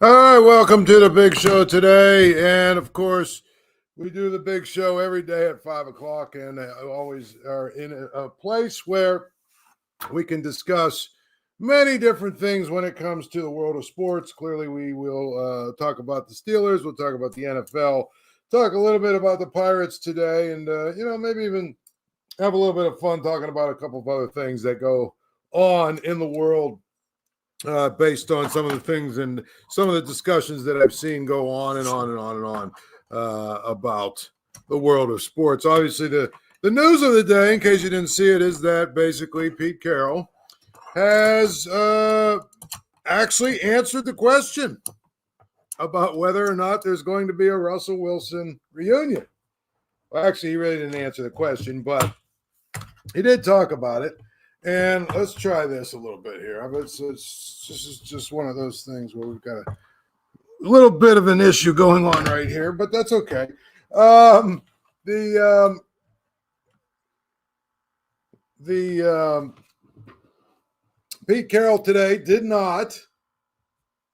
All right, welcome to the big show today. And of course, we do the big show every day at 5 o'clock and always are in a place where we can discuss many different things when it comes to the world of sports. Clearly, we will talk about the Steelers. We'll talk about the NFL, talk a little bit about the Pirates today, and, maybe even have a little bit of fun talking about a couple of other things that go on in the world based on some of the things and some of the discussions that I've seen go on and on and on and on about the world of sports. Obviously, the news of the day, in case you didn't see it, is that basically Pete Carroll has actually answered the question about whether or not there's going to be a Russell Wilson reunion. Well, actually, he really didn't answer the question, but he did talk about it. And let's try this a little bit here. This is just one of those things where we've got a little bit of an issue going on right here, but that's okay. Pete Carroll today did not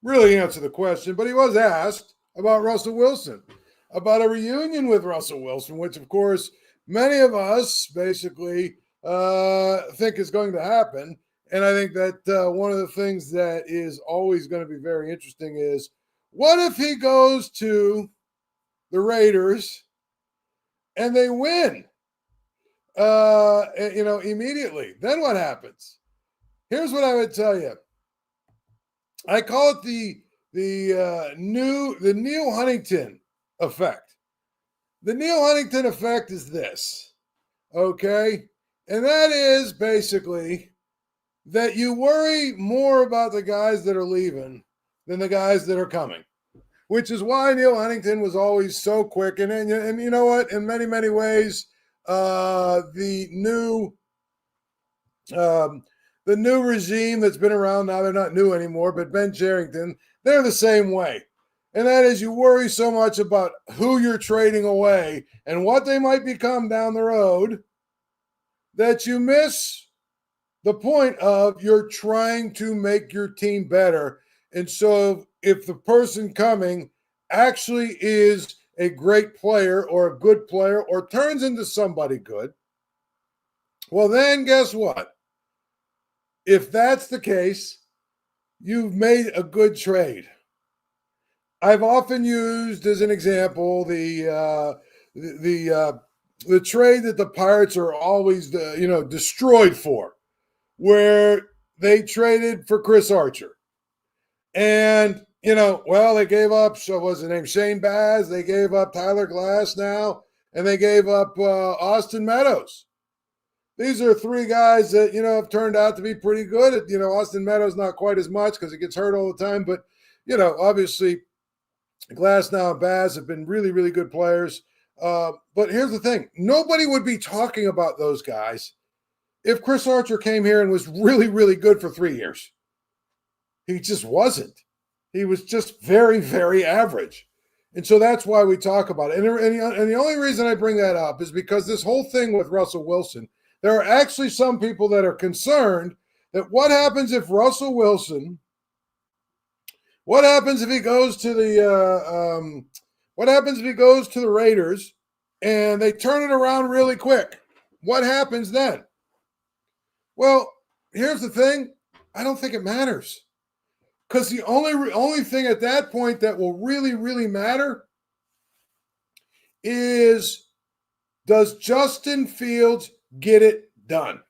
really answer the question, but he was asked about Russell Wilson, about a reunion with Russell Wilson, which, of course, many of us basically think is going to happen. And I think that one of the things that is always going to be very interesting is, what if he goes to the Raiders and they win, immediately? Then what happens? Here's what I would tell you. I call it the Neil Huntington effect. The Neil Huntington effect is this, okay? And that is basically that you worry more about the guys that are leaving than the guys that are coming, which is why Neil Huntington was always so quick. And you know what? In many, many ways, the new regime that's been around now, they're not new anymore, but Ben Cherington, they're the same way. And that is, you worry so much about who you're trading away and what they might become down the road that you miss the point of you're trying to make your team better. And so if the person coming actually is a great player or a good player or turns into somebody good, well, then guess what? If that's the case, you've made a good trade. I've often used as an example the trade that the Pirates are always, destroyed for, where they traded for Chris Archer. And, they gave up, what was his name, Shane Baz, they gave up Tyler Glass now, and they gave up Austin Meadows. These are three guys that, have turned out to be pretty good. Austin Meadows not quite as much because he gets hurt all the time. But, obviously Glass now and Baz have been really, really good players. But here's the thing. Nobody would be talking about those guys if Chris Archer came here and was really, really good for 3 years. He just wasn't. He was just very, very average. And so that's why we talk about it. And the only reason I bring that up is because this whole thing with Russell Wilson, there are actually some people that are concerned that what happens if Russell Wilson, what happens if he goes to the Raiders and they turn it around really quick? What happens then? Well, here's the thing. I don't think it matters. Because the only thing at that point that will really, really matter is, does Justin Fields get it done?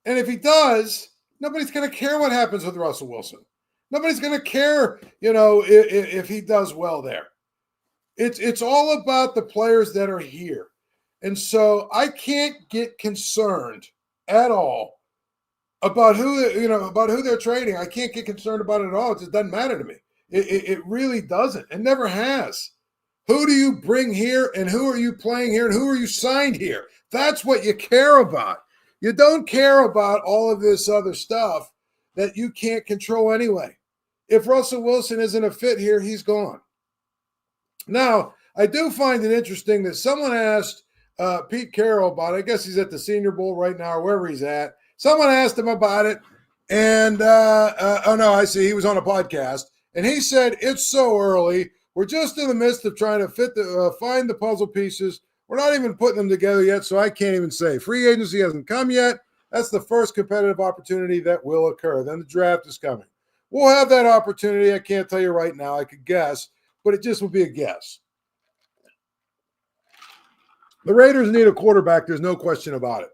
And if he does, nobody's going to care what happens with Russell Wilson. Nobody's going to care, if he does well there. It's all about the players that are here. And so I can't get concerned at all about who they're trading. I can't get concerned about it at all. It just doesn't matter to me. It really doesn't. It never has. Who do you bring here, and who are you playing here, and who are you signed here? That's what you care about. You don't care about all of this other stuff that you can't control anyway. If Russell Wilson isn't a fit here, he's gone. Now, I do find it interesting that someone asked Pete Carroll about it. I guess he's at the Senior Bowl right now or wherever he's at. Someone asked him about it, and I see he was on a podcast, And he said, it's so early. We're just in the midst of trying to find the puzzle pieces. We're not even putting them together yet, so I can't even say. Free agency hasn't come yet. That's the first competitive opportunity that will occur. Then the draft is coming. We'll have that opportunity. I can't tell you right now. I could guess, but it just would be a guess. The Raiders need a quarterback. There's no question about it.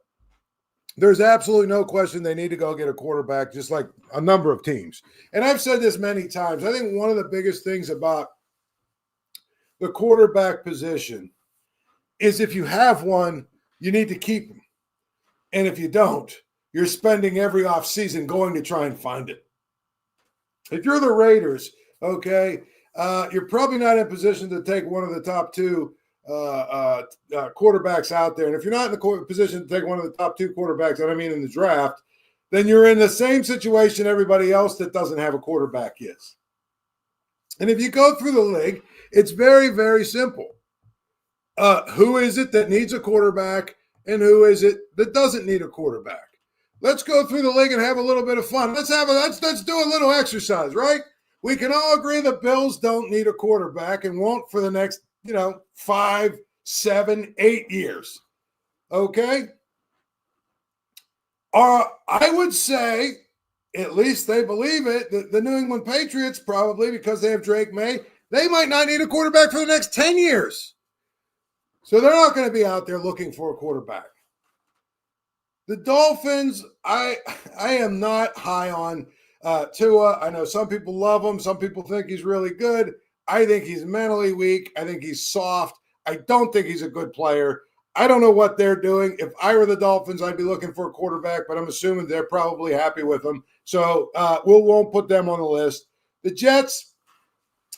There's absolutely no question they need to go get a quarterback, just like a number of teams. And I've said this many times. I think one of the biggest things about the quarterback position is if you have one, you need to keep him. And if you don't, you're spending every offseason going to try and find it. If you're the Raiders, okay, you're probably not in position to take one of the top two quarterbacks out there. And if you're not in the position to take one of the top two quarterbacks, and I mean in the draft, then you're in the same situation everybody else that doesn't have a quarterback is. And if you go through the league, it's very, very simple. Who is it that needs a quarterback and who is it that doesn't need a quarterback? Let's go through the league and have a little bit of fun. Let's do a little exercise, right? We can all agree the Bills don't need a quarterback and won't for the next 5, 7, 8 years. Okay? I would say, at least they believe it, the New England Patriots probably, because they have Drake May, they might not need a quarterback for the next 10 years. So they're not going to be out there looking for a quarterback. The Dolphins, I am not high on Tua. I know some people love him. Some people think he's really good. I think he's mentally weak. I think he's soft. I don't think he's a good player. I don't know what they're doing. If I were the Dolphins, I'd be looking for a quarterback, but I'm assuming they're probably happy with him. So we won't put them on the list. The Jets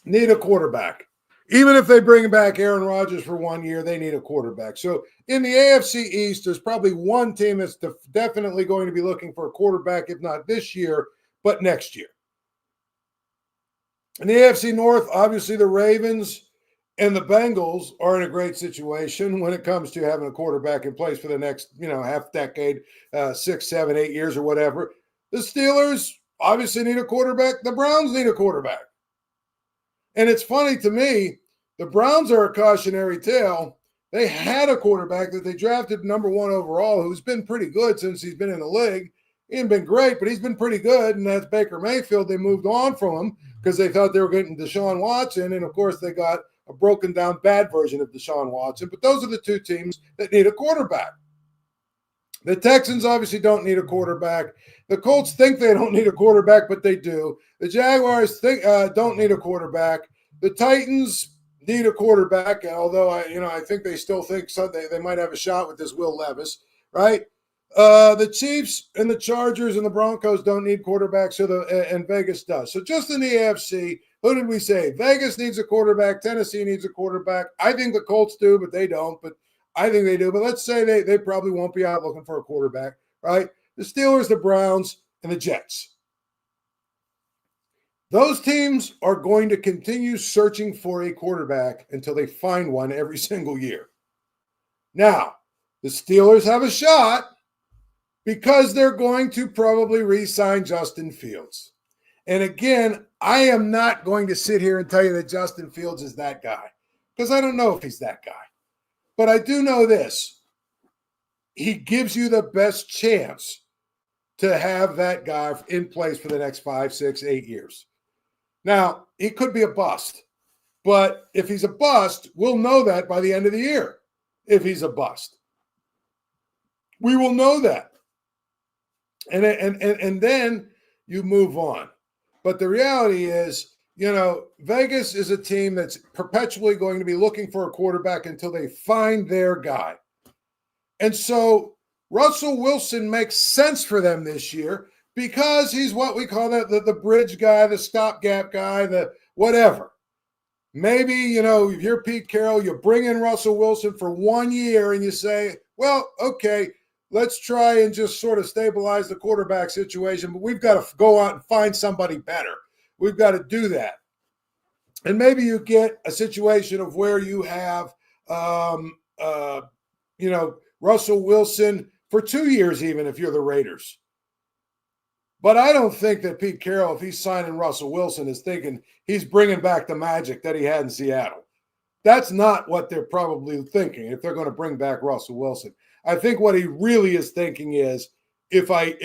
need a quarterback. Even if they bring back Aaron Rodgers for 1 year, they need a quarterback. So in the AFC East, there's probably one team that's definitely going to be looking for a quarterback, if not this year, but next year. In the AFC North, obviously the Ravens and the Bengals are in a great situation when it comes to having a quarterback in place for the next, half decade, 6, 7, 8 years or whatever. The Steelers obviously need a quarterback. The Browns need a quarterback. And it's funny to me, the Browns are a cautionary tale. They had a quarterback that they drafted number 1 overall who's been pretty good since he's been in the league. He hasn't been great, but he's been pretty good, and that's Baker Mayfield. They moved on from him because they thought they were getting Deshaun Watson, and, of course, they got a broken-down bad version of Deshaun Watson. But those are the two teams that need a quarterback. The Texans obviously don't need a quarterback. The Colts think they don't need a quarterback, but they do. The Jaguars don't need a quarterback. The Titans need a quarterback, although I think they still think they might have a shot with this Will Levis, right? The Chiefs and the Chargers and the Broncos don't need quarterbacks, and Vegas does. So just in the AFC, who did we say? Vegas needs a quarterback. Tennessee needs a quarterback. I think the Colts do, but they don't. But I think they do. But let's say they probably won't be out looking for a quarterback, right? The Steelers, the Browns, and the Jets. Those teams are going to continue searching for a quarterback until they find one every single year. Now, the Steelers have a shot because they're going to probably re-sign Justin Fields. And again, I am not going to sit here and tell you that Justin Fields is that guy because I don't know if he's that guy. But I do know this. He gives you the best chance to have that guy in place for the next 5, 6, 8 years. Now, he could be a bust. But if he's a bust, we'll know that by the end of the year. If he's a bust. We will know that. And then you move on. But the reality is, Vegas is a team that's perpetually going to be looking for a quarterback until they find their guy. And so Russell Wilson makes sense for them this year because he's what we call the bridge guy, the stopgap guy, the whatever. Maybe, if you're Pete Carroll, you bring in Russell Wilson for 1 year and you say, well, okay, let's try and just sort of stabilize the quarterback situation, but we've got to go out and find somebody better. We've got to do that. And maybe you get a situation of where you have, Russell Wilson for 2 years, even if you're the Raiders. But I don't think that Pete Carroll, if he's signing Russell Wilson, is thinking he's bringing back the magic that he had in Seattle. That's not what they're probably thinking if they're going to bring back Russell Wilson. I think what he really is thinking is, if I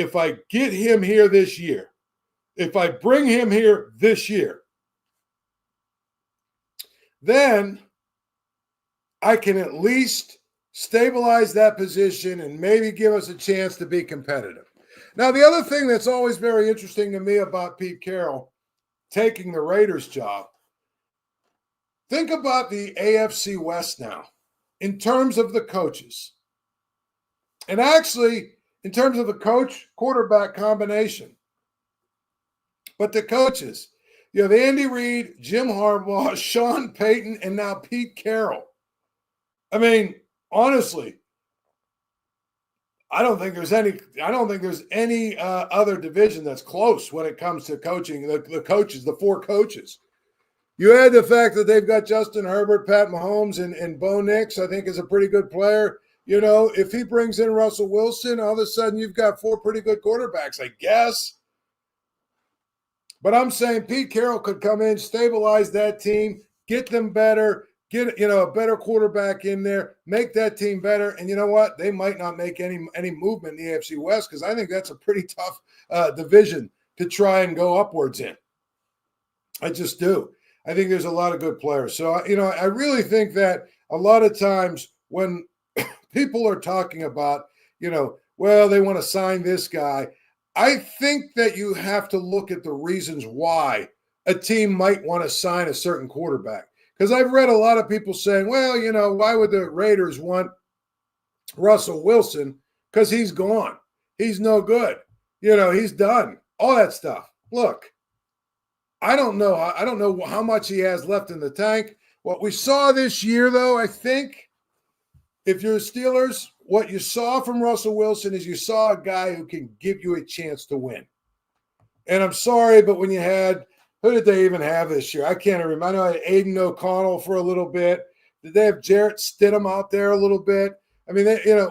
get him here this year, if I bring him here this year, then I can at least stabilize that position and maybe give us a chance to be competitive. Now, the other thing that's always very interesting to me about Pete Carroll taking the Raiders job, think about the AFC West now in terms of the coaches. And actually, in terms of the coach-quarterback combination. But the coaches, you have Andy Reid, Jim Harbaugh, Sean Payton, and now Pete Carroll. I mean, honestly, I don't think there's any other division that's close when it comes to coaching, the coaches, the four coaches. You add the fact that they've got Justin Herbert, Pat Mahomes, and Bo Nix, I think is a pretty good player. You know, if he brings in Russell Wilson, all of a sudden you've got four pretty good quarterbacks, I guess. But I'm saying Pete Carroll could come in, stabilize that team, get them better, get a better quarterback in there, make that team better. And you know what? They might not make any movement in the AFC West, because I think that's a pretty tough division to try and go upwards in. I just do. I think there's a lot of good players. So, I really think that a lot of times when people are talking about, well, they want to sign this guy, I think that you have to look at the reasons why a team might want to sign a certain quarterback. Because I've read a lot of people saying, well, why would the Raiders want Russell Wilson? Because he's gone. He's no good. He's done. All that stuff. Look, I don't know. I don't know how much he has left in the tank. What we saw this year, though, I think, if you're the Steelers, what you saw from Russell Wilson is you saw a guy who can give you a chance to win. And I'm sorry, but when you had – who did they even have this year? I can't remember. I know I had Aiden O'Connell for a little bit. Did they have Jarrett Stidham out there a little bit? I mean,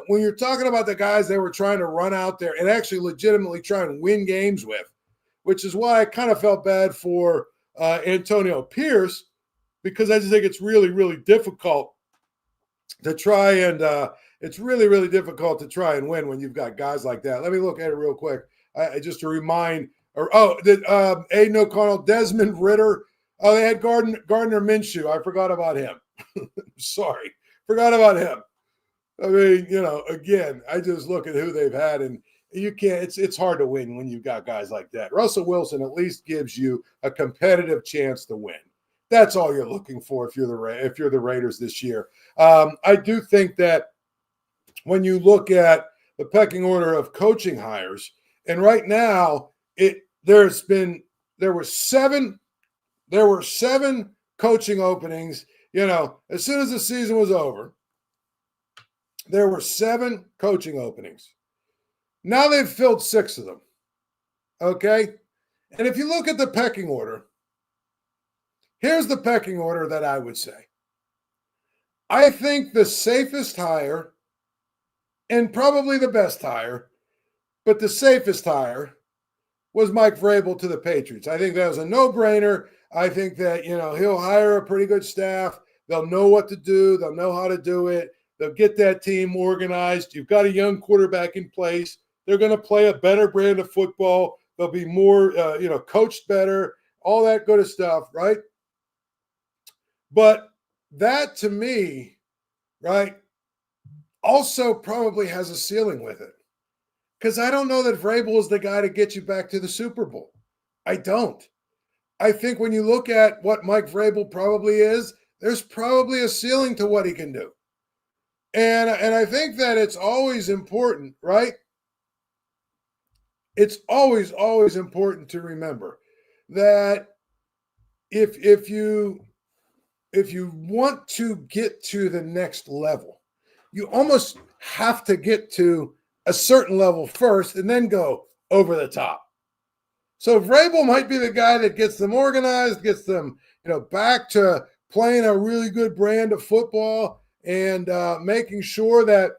when you're talking about the guys they were trying to run out there and actually legitimately try and win games with, which is why I kind of felt bad for Antonio Pierce, because I just think it's really, really difficult to try and win when you've got guys like that. Let me look at it real quick. Just to remind – Aiden O'Connell, Desmond Ridder. Oh, they had Gardner Minshew. I forgot about him. Sorry. Forgot about him. I mean, again, I just look at who they've had, and you can't – it's hard to win when you've got guys like that. Russell Wilson at least gives you a competitive chance to win. That's all you're looking for if you're the Raiders this year. I do think that when you look at the pecking order of coaching hires, and right now there were seven coaching openings. As soon as the season was over, there were 7 coaching openings. Now they've filled 6 of them. Okay? And if you look at the pecking order, here's the pecking order that I would say. I think the safest hire, and probably the best hire, but the safest hire, was Mike Vrabel to the Patriots. I think that was a no-brainer. I think that, he'll hire a pretty good staff. They'll know what to do. They'll know how to do it. They'll get that team organized. You've got a young quarterback in place. They're going to play a better brand of football. They'll be more, coached better, all that good stuff, right? But that, to me, right, also probably has a ceiling with it. Because I don't know that Vrabel is the guy to get you back to the Super Bowl. I don't. I think when you look at what Mike Vrabel probably is, there's probably a ceiling to what he can do. And I think that it's always important, right? It's always important to remember that if you want to get to the next level, you almost have to get to a certain level first and then go over the top. So Vrabel might be the guy that gets them organized, gets them, back to playing a really good brand of football and making sure that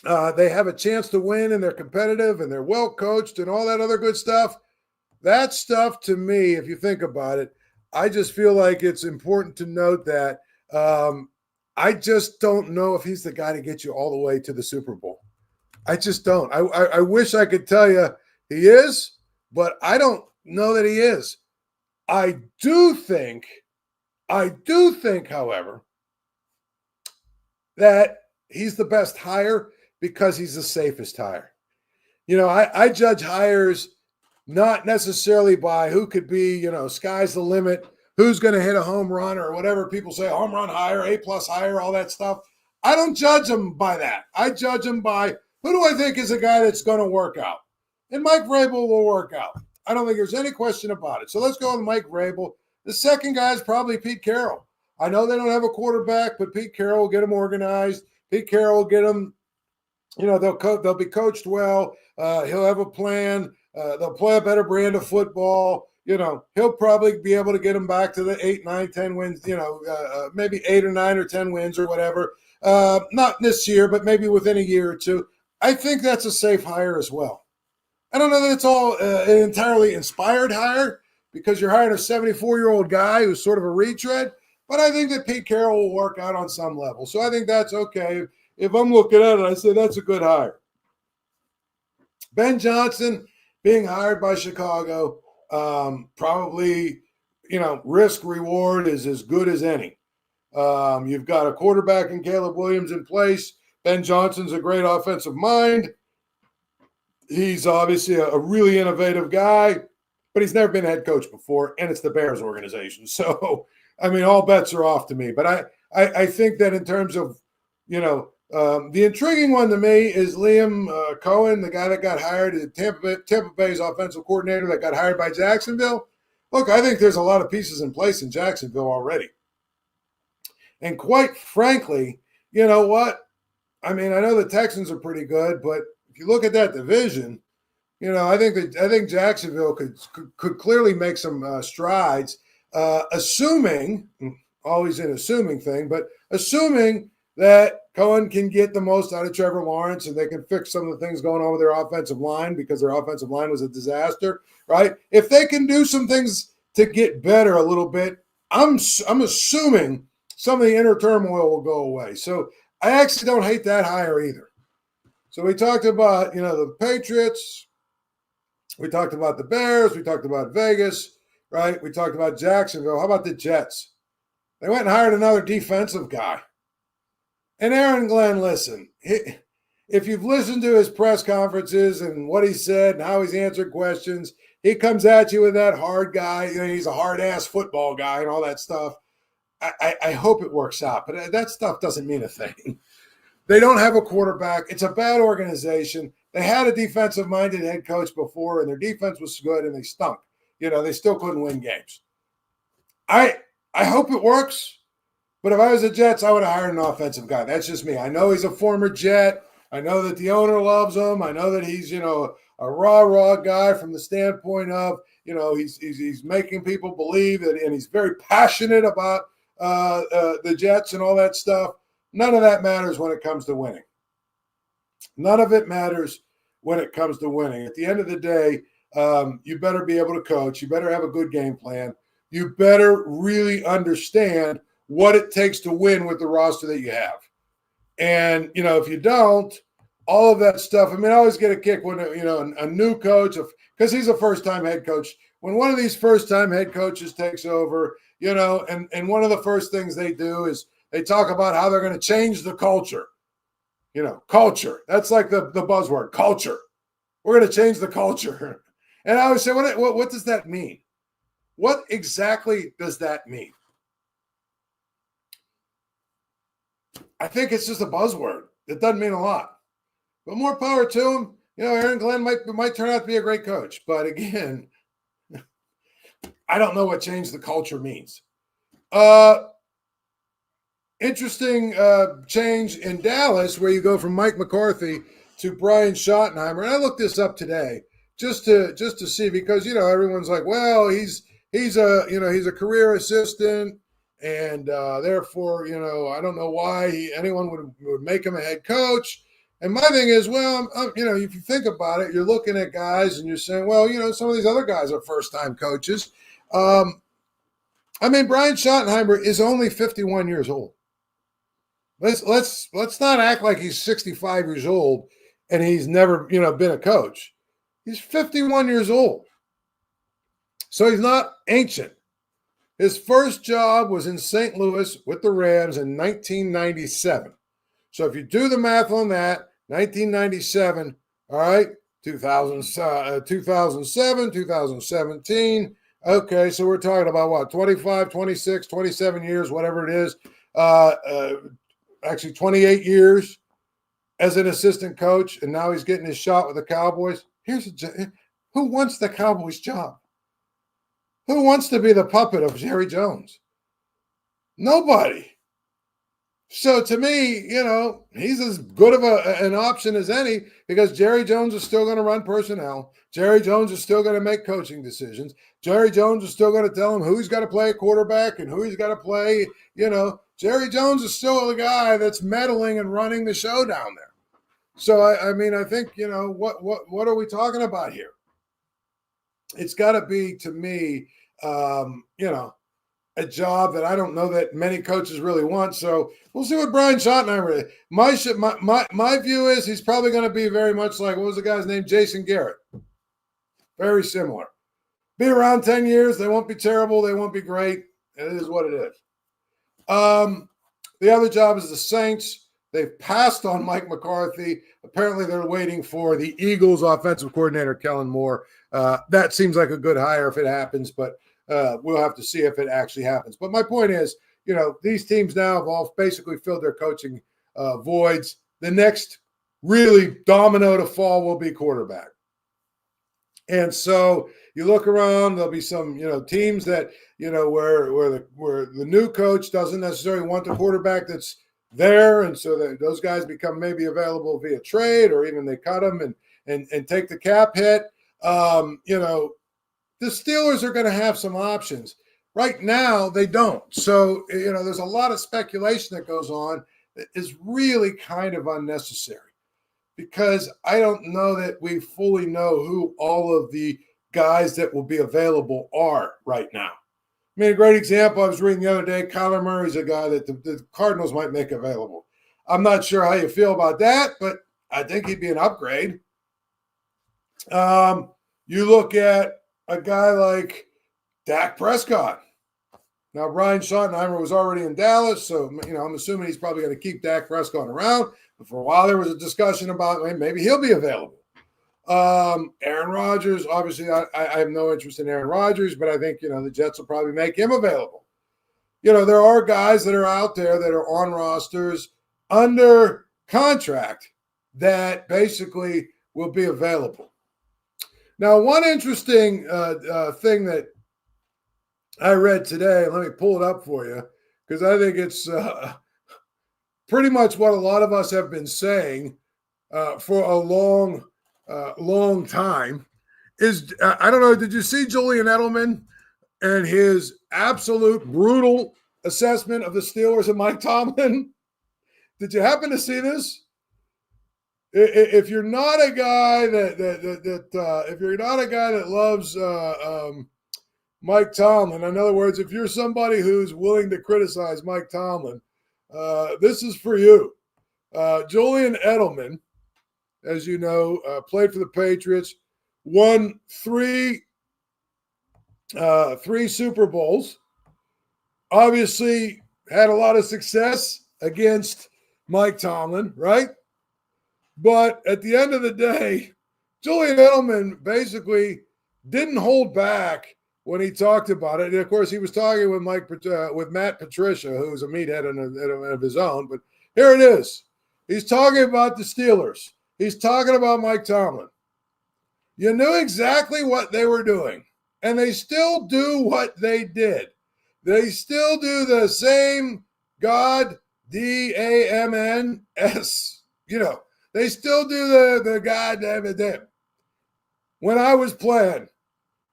they have a chance to win and they're competitive and they're well coached and all that other good stuff. That stuff to me, if you think about it, I just feel like it's important to note that I just don't know if he's the guy to get you all the way to the Super Bowl. I just don't. I wish I could tell you he is, but I don't know that he is. I do think, however, that he's the best hire because he's the safest hire. You know, I judge hires not necessarily by who could be, sky's the limit, who's going to hit a home run or whatever people say, home run hire, A+ hire, all that stuff. I don't judge them by that. I judge them by who do I think is a guy that's going to work out? And Mike Vrabel will work out. I don't think there's any question about it. So let's go with Mike Vrabel. The second guy is probably Pete Carroll. I know they don't have a quarterback, but Pete Carroll will get them organized. Pete Carroll will get them, they'll be coached well. He'll have a plan. They'll play a better brand of football. He'll probably be able to get them back to the 8, 9, 10 wins, maybe 8 or 9 or 10 wins or whatever. Not this year, but maybe within a year or two. I think that's a safe hire as well. I don't know that it's all an entirely inspired hire because you're hiring a 74-year-old guy who's sort of a retread, but I think that Pete Carroll will work out on some level. So I think that's okay. If I'm looking at it, I say that's a good hire. Ben Johnson being hired by Chicago, probably, risk reward is as good as any. You've got a quarterback in Caleb Williams in place. Ben Johnson's a great offensive mind. He's obviously a really innovative guy, but he's never been a head coach before, and it's the Bears organization. So, all bets are off to me. But I think that in terms of, the intriguing one to me is Liam Cohen, the guy that got hired at Tampa Bay's offensive coordinator that got hired by Jacksonville. Look, I think there's a lot of pieces in place in Jacksonville already. And quite frankly, you know what? I know the Texans are pretty good, but if you look at that division, I think Jacksonville could clearly make some strides, assuming, always an assuming thing, but assuming that Cohen can get the most out of Trevor Lawrence and they can fix some of the things going on with their offensive line because their offensive line was a disaster, right? If they can do some things to get better a little bit, I'm assuming some of the inner turmoil will go away. So I actually don't hate that hire either. So we talked about, the Patriots. We talked about the Bears. We talked about Vegas, right? We talked about Jacksonville. How about the Jets? They went and hired another defensive guy. And Aaron Glenn, listen, if you've listened to his press conferences and what he said and how he's answered questions, he comes at you with that hard guy. He's a hard-ass football guy and all that stuff. I hope it works out, but that stuff doesn't mean a thing. They don't have a quarterback. It's a bad organization. They had a defensive-minded head coach before, and their defense was good, and they stunk. They still couldn't win games. I hope it works, but if I was the Jets, I would have hired an offensive guy. That's just me. I know he's a former Jet. I know that the owner loves him. I know that he's, a rah-rah guy from the standpoint of, he's making people believe that, and he's very passionate about the Jets and all that stuff. None of that matters when it comes to winning. None of it matters when it comes to winning. At the end of the day, you better be able to coach. You better have a good game plan. You better really understand what it takes to win with the roster that you have. And, if you don't, all of that stuff, I always get a kick when, a new coach, because he's a first-time head coach. When one of these first-time head coaches takes over, and one of the first things they do is they talk about how they're going to change the culture. Culture. That's like the buzzword, culture. We're going to change the culture. And I always say, what does that mean? What exactly does that mean? I think it's just a buzzword. It doesn't mean a lot. But more power to him. Aaron Glenn might turn out to be a great coach. But again, I don't know what change the culture means. Interesting change in Dallas where you go from Mike McCarthy to Brian Schottenheimer. And I looked this up today just to see because, everyone's like, well, he's a career assistant and therefore, I don't know why anyone would make him a head coach. And my thing is, well, if you think about it, you're looking at guys and you're saying, well, some of these other guys are first-time coaches. Brian Schottenheimer is only 51 years old. Let's not act like he's 65 years old and he's never, been a coach. He's 51 years old. So he's not ancient. His first job was in St. Louis with the Rams in 1997. So if you do the math on that, 1997, all right, 2007, 2017. Okay, so we're talking about what, 25, 26, 27 years, whatever it is. Actually 28 years as an assistant coach, and now he's getting his shot with the Cowboys. Who wants the Cowboys job? Who wants to be the puppet of Jerry Jones? Nobody. So to me, he's as good of an option as any, because Jerry Jones is still going to run personnel. Jerry Jones is still going to make coaching decisions. Jerry Jones is still going to tell him who he's got to play at quarterback and who he's got to play. Jerry Jones is still the guy that's meddling and running the show down there. So, I think, what are we talking about here? It's got to be, to me, a job that I don't know that many coaches really want. So we'll see what Brian Schottenheimer is. My view is he's probably going to be very much like, what was the guy's name? Jason Garrett. Very similar. Be around 10 years. They won't be terrible. They won't be great. It is what it is. The other job is the Saints. They've passed on Mike McCarthy. Apparently they're waiting for the Eagles offensive coordinator, Kellen Moore. That seems like a good hire if it happens, but we'll have to see if it actually happens. But my point is, these teams now have all basically filled their coaching voids. The next really domino to fall will be quarterback. And so you look around, there'll be some, teams that, where the new coach doesn't necessarily want the quarterback that's there. And so those guys become maybe available via trade, or even they cut them and take the cap hit. The Steelers are going to have some options. Right now, they don't. So, there's a lot of speculation that goes on that is really kind of unnecessary, because I don't know that we fully know who all of the guys that will be available are right now. A great example, I was reading the other day, Kyler Murray's a guy that the Cardinals might make available. I'm not sure how you feel about that, but I think he'd be an upgrade. You look at a guy like Dak Prescott. Now, Brian Schottenheimer was already in Dallas, so, I'm assuming he's probably going to keep Dak Prescott around. But for a while, there was a discussion about maybe he'll be available. Aaron Rodgers, obviously, I have no interest in Aaron Rodgers, but I think, the Jets will probably make him available. There are guys that are out there that are on rosters under contract that basically will be available. Now, one interesting thing that I read today, and let me pull it up for you, because I think it's pretty much what a lot of us have been saying for a long time, is, I don't know, did you see Julian Edelman and his absolute brutal assessment of the Steelers and Mike Tomlin? Did you happen to see this? If you're not a guy that loves Mike Tomlin, in other words, if you're somebody who's willing to criticize Mike Tomlin, this is for you. Julian Edelman, as you know, played for the Patriots, won three Super Bowls, obviously had a lot of success against Mike Tomlin, right? But at the end of the day, Julian Edelman basically didn't hold back when he talked about it. And of course, he was talking with Matt Patricia, who's a meathead of his own. But here it is. He's talking about the Steelers. He's talking about Mike Tomlin. You knew exactly what they were doing, and they still do what they did. They still do the same God, D-A-M-N-S, They still do the goddamn it. When I was playing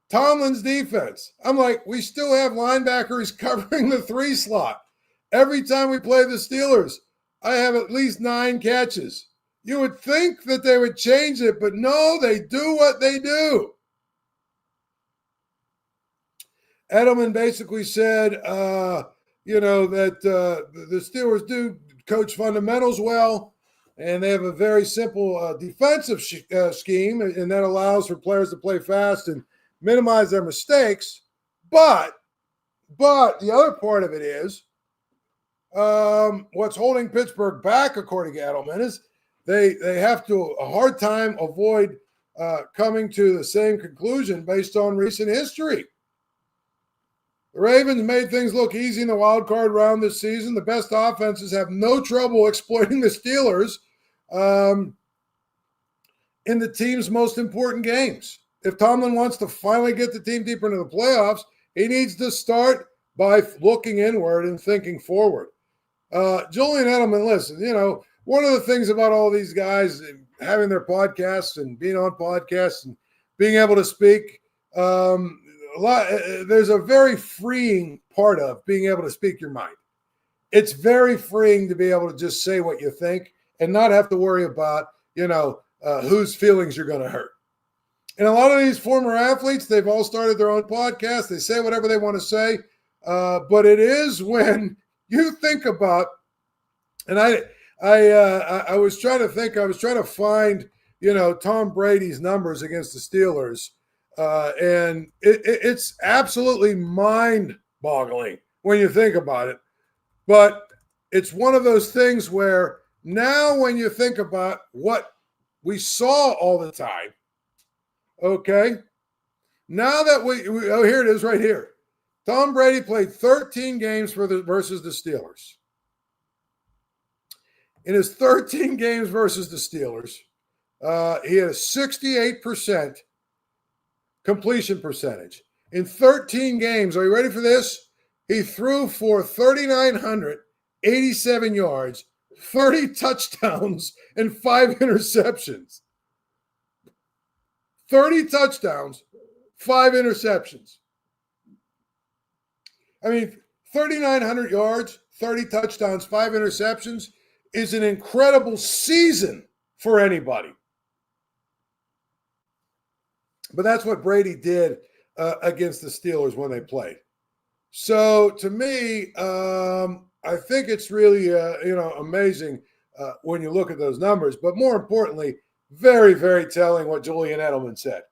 Tomlin's defense, I'm like, we still have linebackers covering the 3 slot. Every time we play the Steelers, I have at least 9 catches. You would think that they would change it, but no, they do what they do. Edelman basically said, that the Steelers do coach fundamentals well, and they have a very simple defensive scheme, and that allows for players to play fast and minimize their mistakes. But the other part of it is what's holding Pittsburgh back, according to Edelman, is they have to a hard time avoid coming to the same conclusion based on recent history. The Ravens made things look easy in the wild card round this season. The best offenses have no trouble exploiting the Steelers in the team's most important games. If Tomlin wants to finally get the team deeper into the playoffs, he needs to start by looking inward and thinking forward. Julian Edelman, listen, one of the things about all these guys having their podcasts and being on podcasts and being able to speak, there's a very freeing part of being able to speak your mind. It's very freeing to be able to just say what you think and not have to worry about, whose feelings you're going to hurt. And a lot of these former athletes, they've all started their own podcast. They say whatever they want to say. But it is when you think about, and I was trying to find, Tom Brady's numbers against the Steelers. And it's absolutely mind-boggling when you think about it. But it's one of those things where now when you think about what we saw all the time, okay, now that here it is right here. Tom Brady played 13 games versus the Steelers. In his 13 games versus the Steelers, he had a 68% completion percentage. In 13 games, are you ready for this? He threw for 3,987 yards, 30 touchdowns, and 5 interceptions. 30 touchdowns, 5 interceptions. I mean, 3,900 yards, 30 touchdowns, 5 interceptions is an incredible season for anybody. But that's what Brady did against the Steelers when they played. So to me, I think it's really, amazing when you look at those numbers. But more importantly, very, very telling what Julian Edelman said.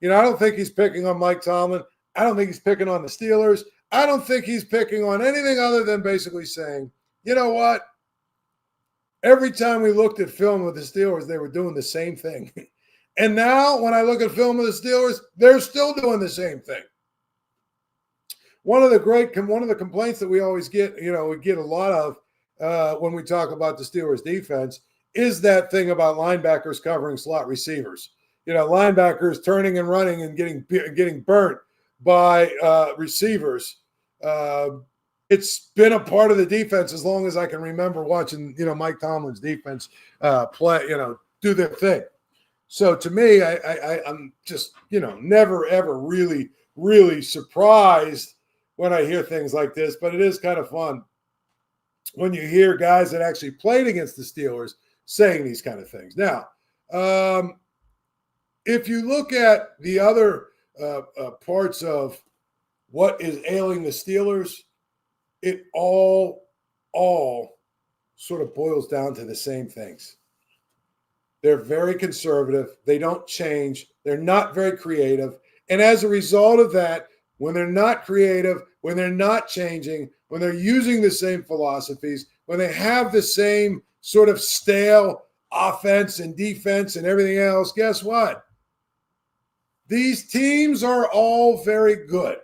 I don't think he's picking on Mike Tomlin. I don't think he's picking on the Steelers. I don't think he's picking on anything other than basically saying, you know what? Every time we looked at film with the Steelers, they were doing the same thing. And now when I look at film of the Steelers, they're still doing the same thing. One of the complaints that we always get, we get a lot of when we talk about the Steelers defense is that thing about linebackers covering slot receivers. Linebackers turning and running and getting burnt by receivers. It's been a part of the defense as long as I can remember watching, Mike Tomlin's defense play, do their thing. So to me, I'm just, never, ever really, really surprised when I hear things like this. But it is kind of fun when you hear guys that actually played against the Steelers saying these kind of things. Now, if you look at the other parts of what is ailing the Steelers, it all sort of boils down to the same things. They're very conservative. They don't change. They're not very creative. And as a result of that, when they're not creative, when they're not changing, when they're using the same philosophies, when they have the same sort of stale offense and defense and everything else, guess what? These teams are all very good,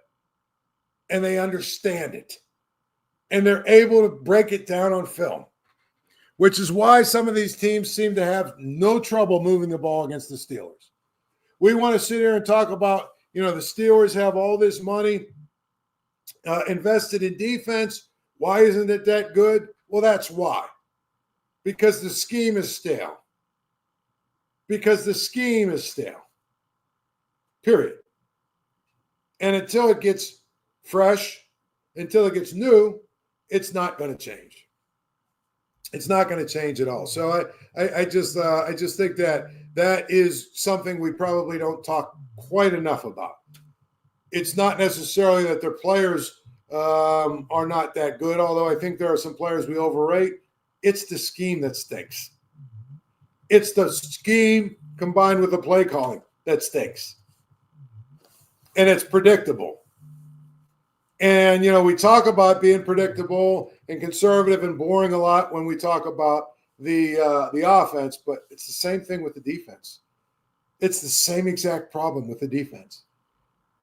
and they understand it, and they're able to break it down on film, which is why some of these teams seem to have no trouble moving the ball against the Steelers. We want to sit here and talk about, the Steelers have all this money invested in defense. Why isn't it that good? Well, that's why. Because the scheme is stale. Period. And until it gets fresh, until it gets new, it's not going to change. It's not going to change at all. So I just think that is something we probably don't talk quite enough about. It's not necessarily that their players are not that good, although I think there are some players we overrate. It's the scheme that stinks. It's the scheme combined with the play calling that stinks. And it's predictable. And, we talk about being predictable and conservative and boring a lot when we talk about the offense, but it's the same thing with the defense. It's the same exact problem with the defense.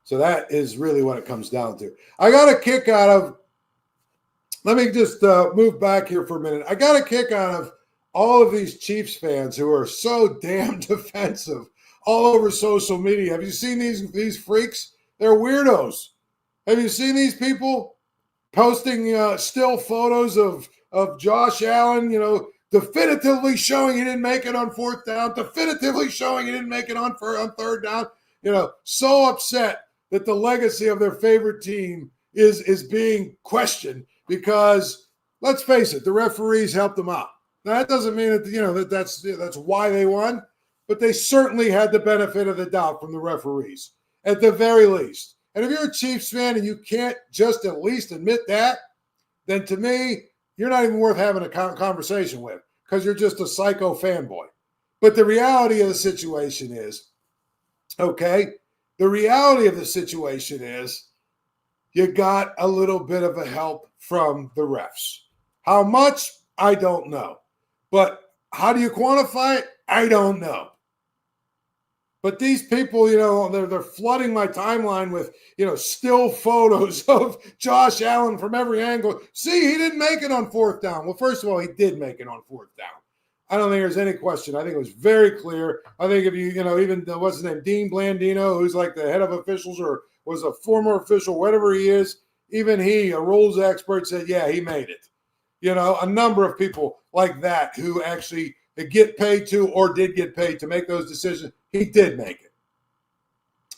So that is really what it comes down to. I got a kick out of – let me just move back here for a minute. I got a kick out of all of these Chiefs fans who are so damn defensive all over social media. Have you seen these freaks? They're weirdos. Have you seen these people posting still photos of Josh Allen, definitively showing he didn't make it on fourth down, definitively showing he didn't make it on third down, so upset that the legacy of their favorite team is being questioned because, let's face it, the referees helped them out. Now, that doesn't mean that that's why they won, but they certainly had the benefit of the doubt from the referees, at the very least. And if you're a Chiefs fan and you can't just at least admit that, then to me, you're not even worth having a conversation with because you're just a psycho fanboy. But the reality of the situation is, you got a little bit of a help from the refs. How much? I don't know. But how do you quantify it? I don't know. But these people, they're flooding my timeline with, still photos of Josh Allen from every angle. See, he didn't make it on fourth down. Well, first of all, he did make it on fourth down. I don't think there's any question. I think it was very clear. I think if even what's his name, Dean Blandino, who's like the head of officials or was a former official, whatever he is, even he, a rules expert, said, yeah, he made it. A number of people like that who actually get paid to or did get paid to make those decisions. He did make it.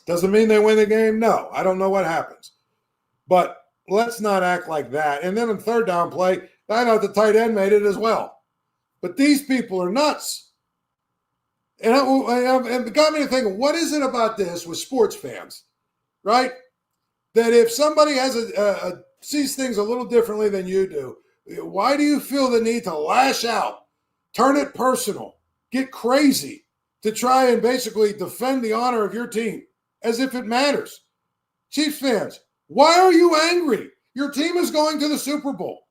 Doesn't mean they win the game? No. I don't know what happens. But let's not act like that. And then in third down play, I thought the tight end made it as well. But these people are nuts. And it got me to think, what is it about this with sports fans, right? That if somebody has sees things a little differently than you do, why do you feel the need to lash out, turn it personal, get crazy, to try and basically defend the honor of your team as if it matters? Chiefs fans, why are you angry? Your team is going to the Super Bowl.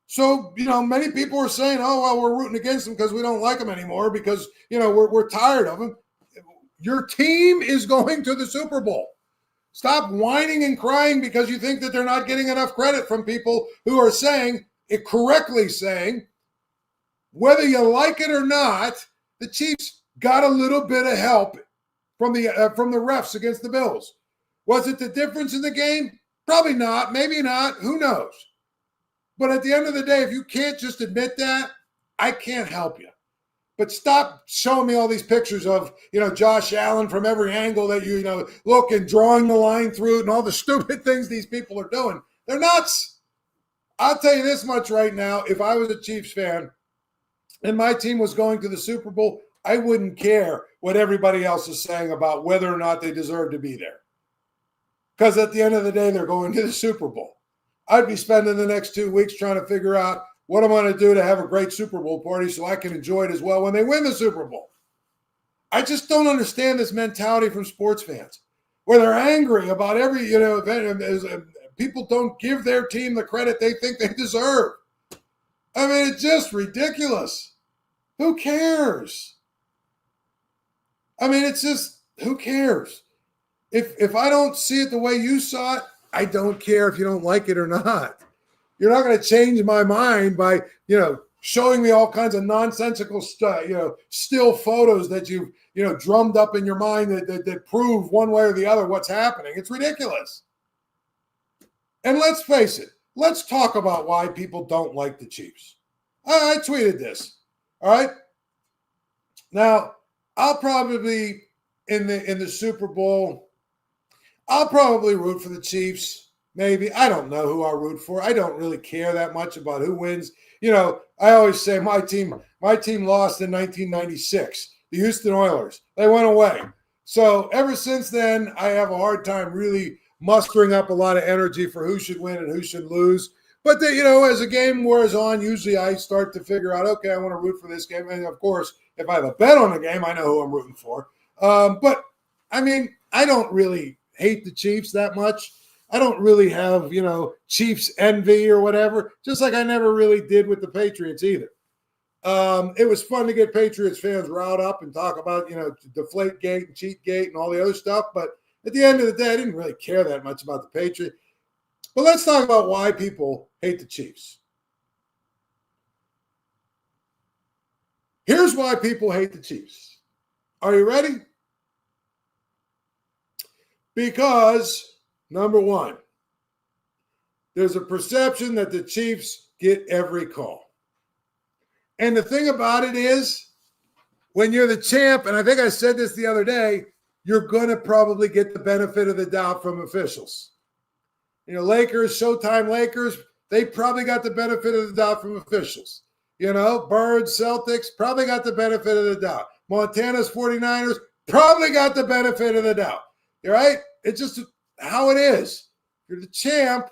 So, many people are saying, oh, well, we're rooting against them because we don't like them anymore because, we're tired of them. Your team is going to the Super Bowl. Stop whining and crying because you think that they're not getting enough credit from people who are correctly saying, whether you like it or not, the Chiefs got a little bit of help from the refs against the Bills. Was it the difference in the game? Probably not. Maybe not. Who knows? But at the end of the day, if you can't just admit that, I can't help you. But stop showing me all these pictures of, Josh Allen from every angle that you look and drawing the line through it and all the stupid things these people are doing. They're nuts. I'll tell you this much right now. If I was a Chiefs fan and my team was going to the Super Bowl, I wouldn't care what everybody else is saying about whether or not they deserve to be there. Because at the end of the day, they're going to the Super Bowl. I'd be spending the next 2 weeks trying to figure out what I'm going to do to have a great Super Bowl party so I can enjoy it as well when they win the Super Bowl. I just don't understand this mentality from sports fans where they're angry about every event. People don't give their team the credit they think they deserve. I mean, it's just ridiculous. Who cares? I mean, it's just, who cares? If I don't see it the way you saw it, I don't care if you don't like it or not. You're not going to change my mind by, showing me all kinds of nonsensical stuff, still photos that you've, drummed up in your mind that prove one way or the other what's happening. It's ridiculous. And let's face it. Let's talk about why people don't like the Chiefs. I tweeted this. All right. Now, I'll probably in the Super Bowl, I'll probably root for the Chiefs. maybe. I don't know who I root for. I don't really care that much about who wins. I always say my team lost in 1996, the Houston Oilers. They went away. So ever since then, I have a hard time really mustering up a lot of energy for who should win and who should lose. But, as a game wears on, usually I start to figure out, okay, I want to root for this game. And, of course, if I have a bet on a game, I know who I'm rooting for. But, I don't really hate the Chiefs that much. I don't really have, Chiefs envy or whatever, just like I never really did with the Patriots either. It was fun to get Patriots fans riled up and talk about, Deflategate and Cheatgate and all the other stuff. But at the end of the day, I didn't really care that much about the Patriots. But let's talk about why people hate the Chiefs. Here's why people hate the Chiefs. Are you ready? Because, number one, there's a perception that the Chiefs get every call. And the thing about it is, when you're the champ, and I think I said this the other day, you're going to probably get the benefit of the doubt from officials. Lakers, Showtime Lakers, they probably got the benefit of the doubt from officials. Birds, Celtics, probably got the benefit of the doubt. Montana's 49ers probably got the benefit of the doubt. Right? It's just how it is. You're the champ.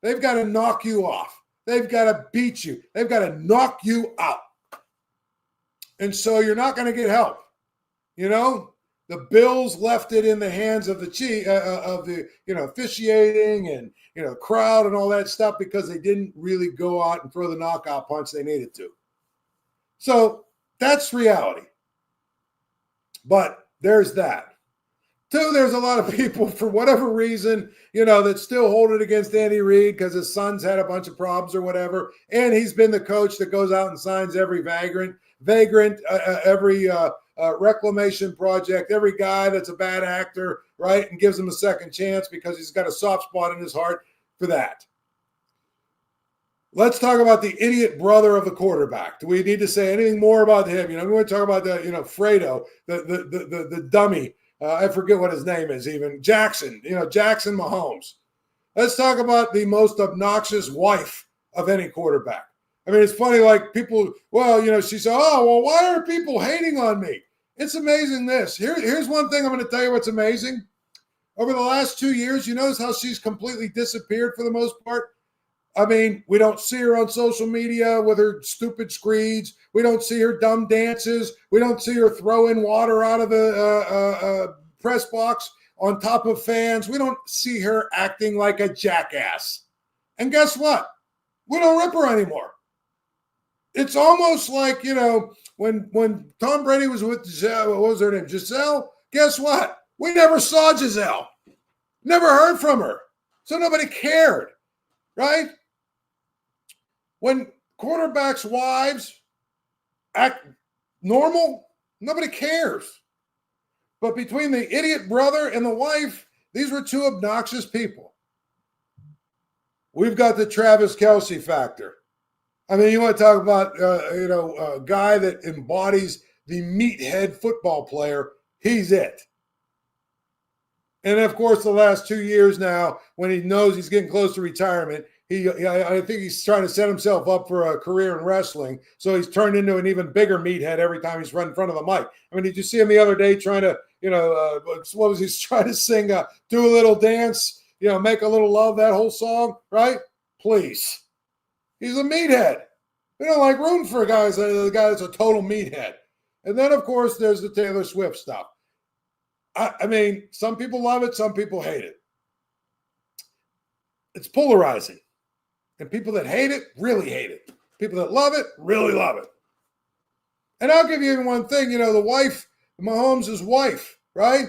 They've got to knock you off. They've got to beat you. They've got to knock you out. And so you're not going to get help. The Bills left it in the hands of the officiating and crowd and all that stuff because they didn't really go out and throw the knockout punch they needed to. So that's reality. But there's that. Two, there's a lot of people, for whatever reason, that still hold it against Andy Reid because his son's had a bunch of problems or whatever, and he's been the coach that goes out and signs every vagrant, every reclamation project, every guy that's a bad actor, right, and gives him a second chance because he's got a soft spot in his heart for that. Let's talk about the idiot brother of the quarterback. Do we need to say anything more about him? We want to talk about Fredo, the dummy. I forget what his name is even. Jackson, Jackson Mahomes. Let's talk about the most obnoxious wife of any quarterback. It's funny, like people, she said, why are people hating on me? It's amazing this. Here's one thing I'm going to tell you what's amazing. Over the last 2 years, you notice how she's completely disappeared for the most part? We don't see her on social media with her stupid screeds. We don't see her dumb dances. We don't see her throwing water out of the press box on top of fans. We don't see her acting like a jackass. And guess what? We don't rip her anymore. It's almost like, when Tom Brady was with Giselle, what was her name? Giselle? Guess what? We never saw Giselle. Never heard from her. So nobody cared, right? When quarterbacks' wives act normal, nobody cares. But between the idiot brother and the wife, these were two obnoxious people. We've got the Travis Kelce factor. You want to talk about, a guy that embodies the meathead football player. He's it. And, of course, the last 2 years now, when he knows he's getting close to retirement, I think he's trying to set himself up for a career in wrestling. So he's turned into an even bigger meathead every time he's run in front of the mic. Did you see him the other day trying to, what was he trying to sing, do a little dance, make a little love, that whole song, right? Please. He's a meathead. We don't like rooting for guys, the guy that's a total meathead. And then, of course, there's the Taylor Swift stuff. Some people love it, some people hate it. It's polarizing. And people that hate it really hate it. People that love it really love it. And I'll give you even one thing, the wife, Mahomes' wife, right?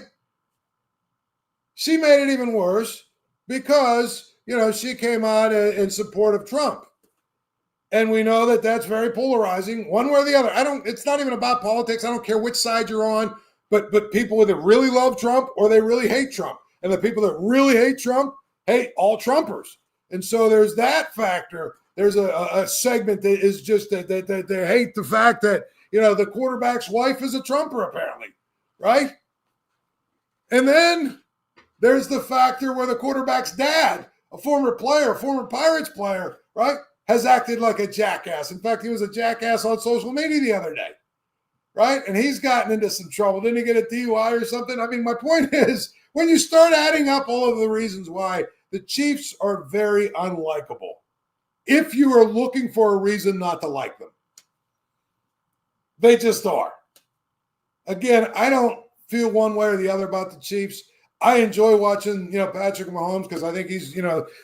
She made it even worse because, she came out in support of Trump. And we know that that's very polarizing, one way or the other. It's not even about politics. I don't care which side you're on, but people either really love Trump or they really hate Trump. And the people that really hate Trump hate all Trumpers. And so there's that factor. There's a segment that is just that they hate the fact that, the quarterback's wife is a Trumper, apparently, right? And then there's the factor where the quarterback's dad a former player, a former Pirates player, right, has acted like a jackass. In fact, he was a jackass on social media the other day, right? And he's gotten into some trouble. Didn't he get a DUI or something? I mean, my point is, when you start adding up all of the reasons why the Chiefs are very unlikable, if you are looking for a reason not to like them, they just are. Again, I don't feel one way or the other about the Chiefs. I enjoy watching, Patrick Mahomes because I think he's,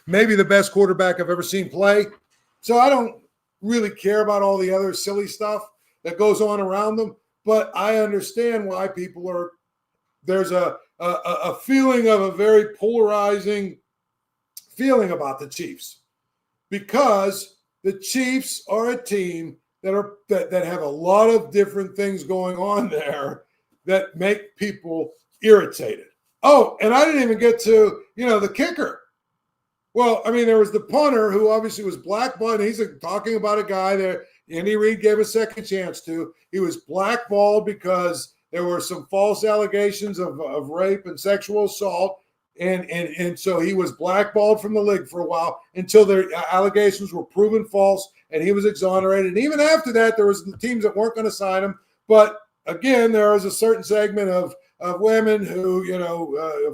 maybe the best quarterback I've ever seen play. So I don't really care about all the other silly stuff that goes on around them. But I understand why there's a feeling of a very polarizing feeling about the Chiefs, because the Chiefs are a team that have a lot of different things going on there that make people irritated. Oh, and I didn't even get to, the kicker. Well, I mean, there was the punter who obviously was blackballed. He's talking about a guy that Andy Reid gave a second chance to. He was blackballed because there were some false allegations of rape and sexual assault. And so he was blackballed from the league for a while until their allegations were proven false and he was exonerated. And even after that, there was teams that weren't going to sign him. But again, there was a certain segment of women who,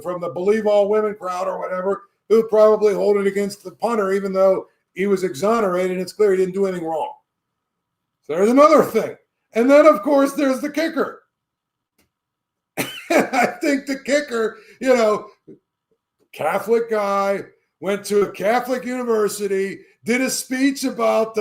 from the Believe All Women crowd or whatever, who probably hold it against the punter, even though he was exonerated. It's clear he didn't do anything wrong. So there's another thing. And then, of course, there's the kicker. I think the kicker, Catholic guy, went to a Catholic university, did a speech about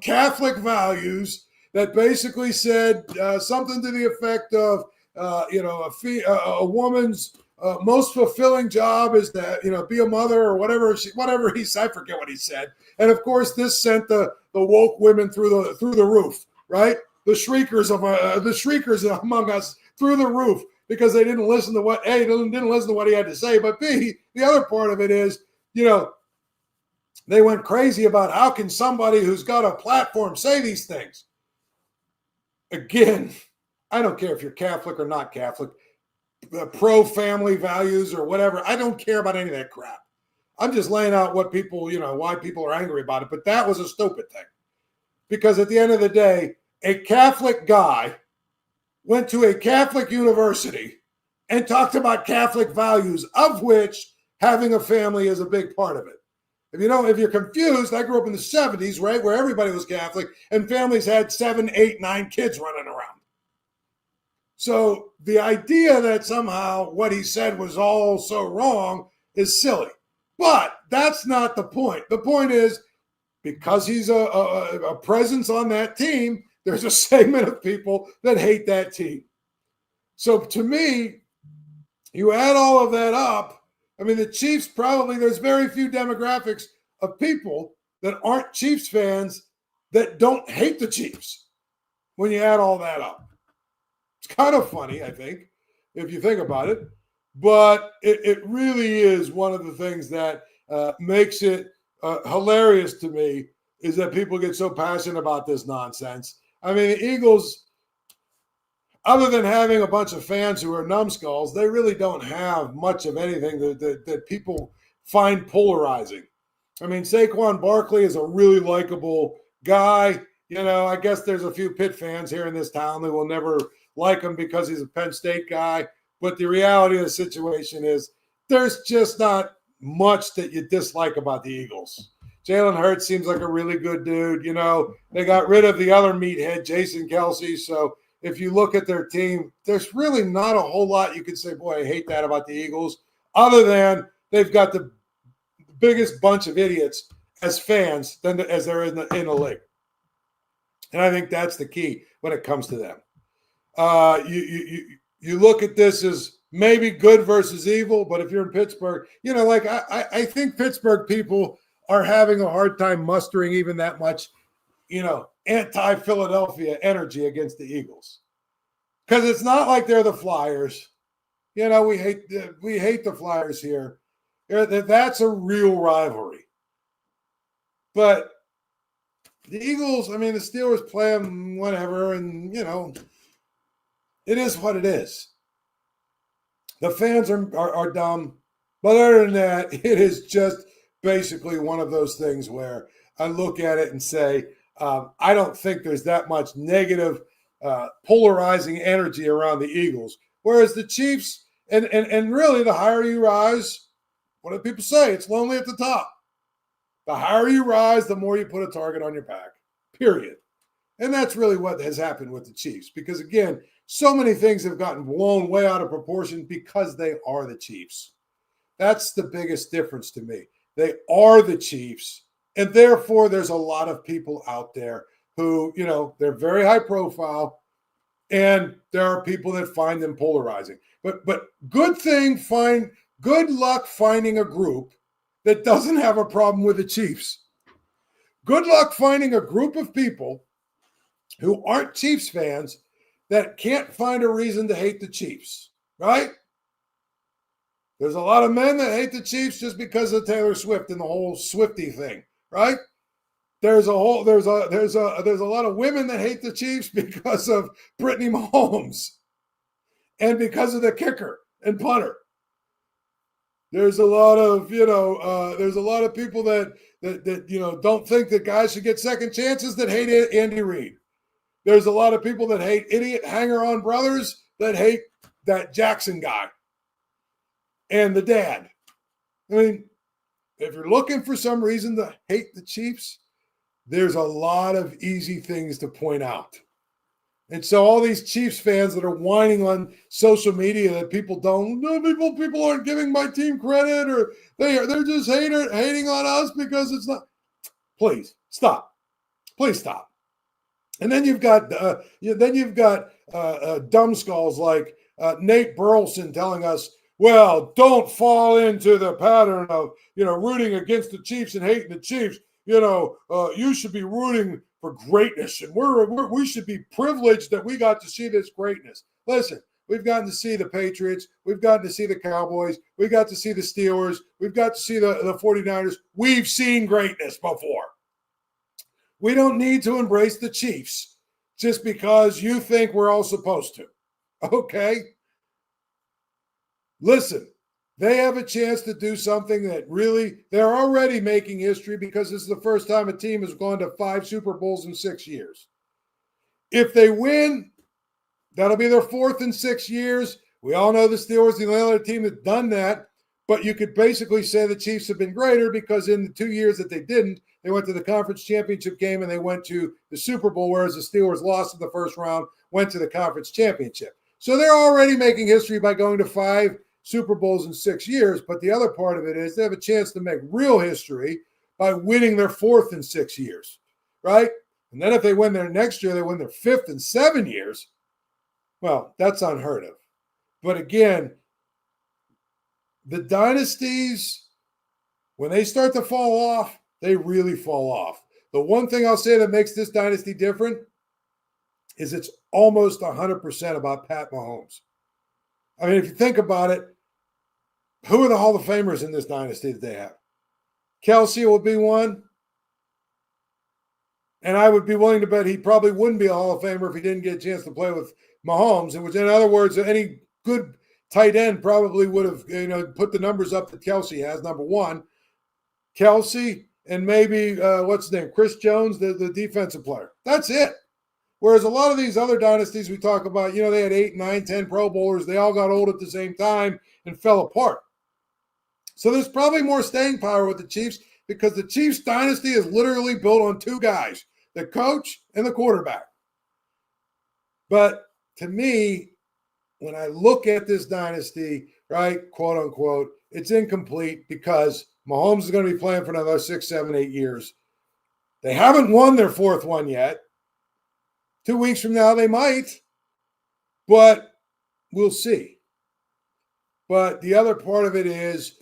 Catholic values that basically said something to the effect of, a woman's most fulfilling job is to, be a mother or whatever he said. I forget what he said. And of course, this sent the woke women through the roof, right? The shriekers among us through the roof, because they didn't listen to what didn't listen to what he had to say. But B, the other part of it is, they went crazy about how can somebody who's got a platform say these things. Again, I don't care if you're Catholic or not Catholic, pro-family values or whatever. I don't care about any of that crap. I'm just laying out what people, why people are angry about it. But that was a stupid thing. Because at the end of the day, a Catholic guy went to a Catholic university and talked about Catholic values, of which having a family is a big part of it. If you're confused, I grew up in the 70s, right, where everybody was Catholic and families had 7, 8, 9 kids running around. So the idea that somehow what he said was all so wrong is silly. But that's not the point. The point is, because he's a presence on that team, there's a segment of people that hate that team. So to me, you add all of that up, the Chiefs there's very few demographics of people that aren't Chiefs fans that don't hate the Chiefs when you add all that up. It's kind of funny, I think, if you think about it. But it really is one of the things that makes it hilarious to me, is that people get so passionate about this nonsense. The Eagles, other than having a bunch of fans who are numbskulls, they really don't have much of anything that people find polarizing. Saquon Barkley is a really likable guy. I guess there's a few Pitt fans here in this town that will never like him because he's a Penn State guy. But the reality of the situation is there's just not much that you dislike about the Eagles. Jalen Hurts seems like a really good dude. They got rid of the other meathead, Jason Kelsey. So if you look at their team, there's really not a whole lot you could say, boy, I hate that about the Eagles, other than they've got the biggest bunch of idiots as fans as there is in the league. And I think that's the key when it comes to them. You look at this as maybe good versus evil, but if you're in Pittsburgh, I think Pittsburgh people are having a hard time mustering even that much, anti-Philadelphia energy against the Eagles. Because it's not like they're the Flyers. We hate the Flyers here. That's a real rivalry. But the Eagles, the Steelers play them whatever, and, it is what it is. The fans are dumb. But other than that, it is just basically one of those things where I look at it and say, I don't think there's that much negative, polarizing energy around the Eagles. Whereas the Chiefs, and really the higher you rise, what do people say? It's lonely at the top. The higher you rise, the more you put a target on your back, period. And that's really what has happened with the Chiefs. Because, again, so many things have gotten blown way out of proportion because they are the Chiefs. That's the biggest difference to me. They are the Chiefs. And therefore, there's a lot of people out there who, they're very high profile. And there are people that find them polarizing. But good luck finding a group that doesn't have a problem with the Chiefs. Good luck finding a group of people who aren't Chiefs fans that can't find a reason to hate the Chiefs, right? There's a lot of men that hate the Chiefs just because of Taylor Swift and the whole Swiftie thing, right? There's a lot of women that hate the Chiefs because of Brittany Mahomes and because of the kicker and punter. There's a lot of people that don't think that guys should get second chances that hate Andy Reid. There's a lot of people that hate idiot hanger-on brothers that hate that Jackson guy and the dad. I mean, if you're looking for some reason to hate the Chiefs, there's a lot of easy things to point out. And so all these Chiefs fans that are whining on social media that people aren't giving my team credit, or they're just hating on us because it's not. Please stop. Please stop. And then you've got dumb skulls like Nate Burleson telling us, well, don't fall into the pattern of rooting against the Chiefs and hating the Chiefs. You should be rooting for greatness, and we should be privileged that we got to see this greatness. Listen, we've gotten to see the Patriots, we've gotten to see the Cowboys, we got to see the Steelers, we've got to see the 49ers. We've seen greatness before. We don't need to embrace the Chiefs just because you think we're all supposed to. Okay? Listen, they have a chance to do something that really, they're already making history because this is the first time a team has gone to 5 Super Bowls in 6 years. If they win, that'll be their 4th in 6 years. We all know the Steelers are the only other team that's done that, but you could basically say the Chiefs have been greater because in the 2 years that they didn't, they went to the conference championship game and they went to the Super Bowl, whereas the Steelers lost in the first round, went to the conference championship. So they're already making history by going to 5 Super Bowls in 6 years, but the other part of it is they have a chance to make real history by winning their 4th in 6 years, right? And then if they win their next year, they win their 5th in 7 years. Well, that's unheard of. But again, the dynasties, when they start to fall off, they really fall off. The one thing I'll say that makes this dynasty different is it's almost 100% about Pat Mahomes. I mean, if you think about it, who are the Hall of Famers in this dynasty that they have? Kelsey will be one. And I would be willing to bet he probably wouldn't be a Hall of Famer if he didn't get a chance to play with Mahomes. In other words, any good tight end probably would have put the numbers up that Kelsey has, number one. Kelsey and maybe, what's his name, Chris Jones, the defensive player. That's it. Whereas a lot of these other dynasties we talk about, they had 8, 9, 10 Pro Bowlers. They all got old at the same time and fell apart. So there's probably more staying power with the Chiefs because the Chiefs dynasty is literally built on 2 guys, the coach and the quarterback. But to me, when I look at this dynasty, right, quote unquote, it's incomplete because Mahomes is going to be playing for another 6, 7, 8 years. They haven't won their 4th one yet. 2 weeks from now, they might, but we'll see. But the other part of it is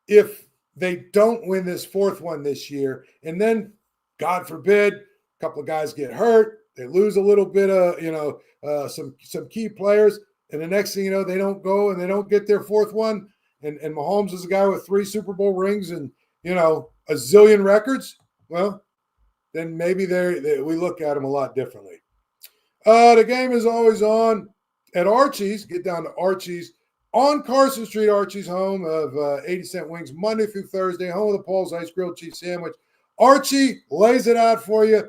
if they don't win this 4th one this year, and then, God forbid, a couple of guys get hurt, they lose a little bit of, some key players, and the next thing you know, they don't go and they don't get their 4th one, and Mahomes is a guy with 3 Super Bowl rings and, a zillion records, well, then maybe we look at them a lot differently. The game is always on at Archie's. Get down to Archie's. on Carson Street, Archie's home of 80-cent wings, Monday through Thursday, home of the Paul Zeise grilled cheese sandwich. Archie lays it out for you.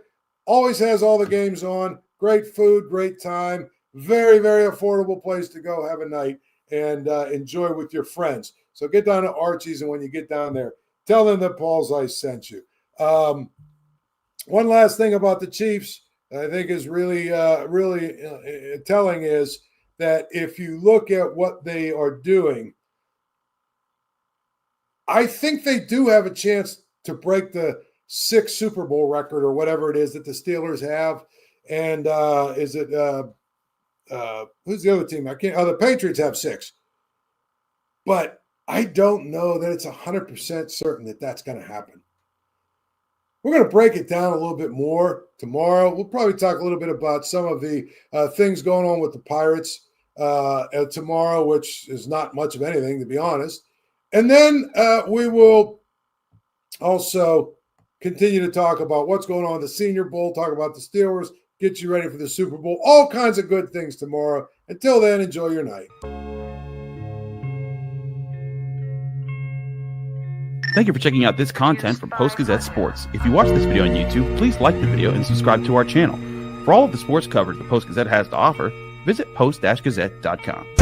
Always has all the games on. Great food, great time. Very, very affordable place to go have a night and enjoy with your friends. So get down to Archie's, and when you get down there, tell them that Paul Zeise sent you. One last thing about the Chiefs I think is really telling is that if you look at what they are doing, I think they do have a chance to break the 6 Super Bowl record or whatever it is that the Steelers have. And is it who's the other team? The Patriots have 6. But I don't know that it's 100% certain that that's going to happen. We're going to break it down a little bit more tomorrow. We'll probably talk a little bit about some of the things going on with the Pirates tomorrow, which is not much of anything, to be honest. And then we will also continue to talk about what's going on in the Senior Bowl, talk about the Steelers, get you ready for the Super Bowl, all kinds of good things tomorrow. Until then, enjoy your night. Thank you for checking out this content from Post-Gazette Sports. If you watch this video on YouTube, please like the video and subscribe to our channel. For all of the sports coverage the Post-Gazette has to offer, visit post-gazette.com.